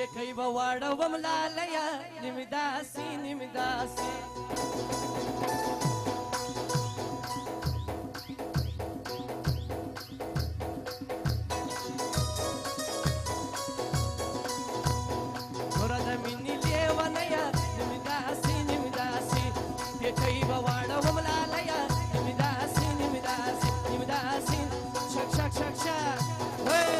Pekai Warawom Lalai nimidasi nimidasi Murada mini levanaya nimidasi nimidasi Pekai Warawom Lalai nimidasi nimidasi nimidasi shak shak shak shak hey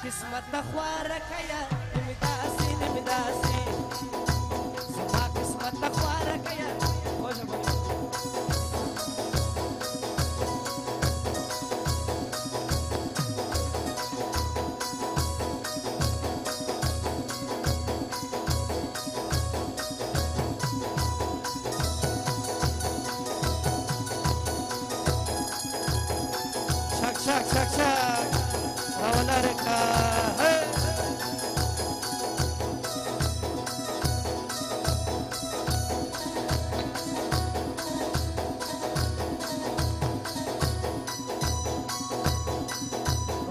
Kismat na khwara kaya nimidasi nimidasi Zuma kismat na khwara kaya Oja bani Shak shak shak shak Rawala reka hey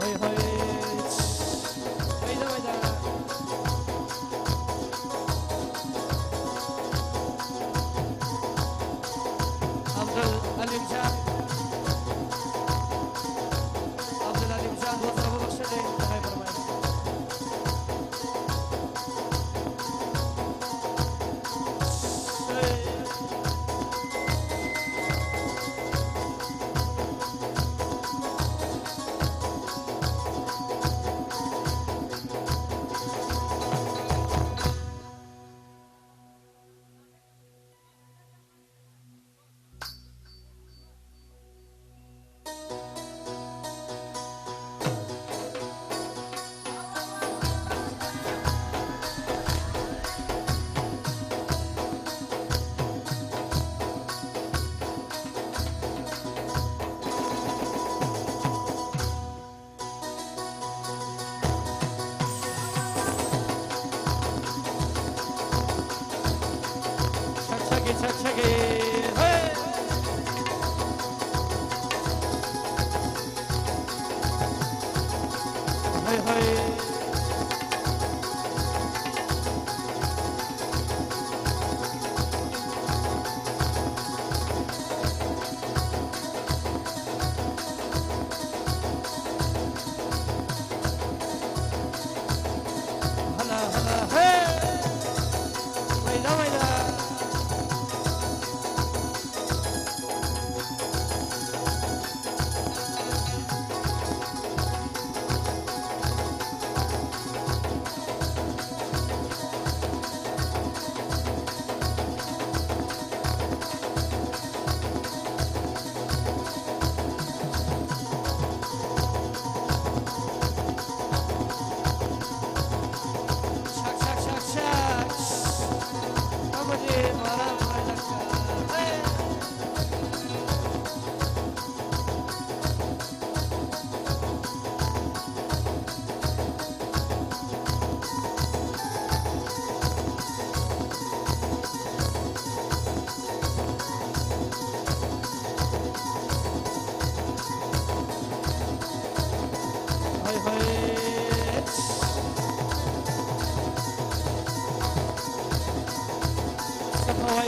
hoy hoy Waida waida Abdul Alim Shah Abdul Alim Shah Warawom Bakhsh ne hai farmaya Shak shak hey hey hey hala hala hey waida waida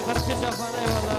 Mast Japani wala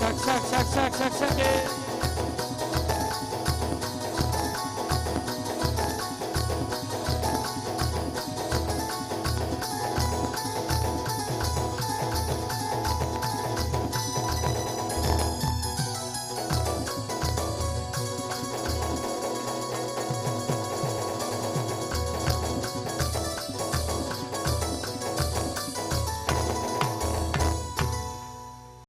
Shak, shak, shak, shak, shak, shak,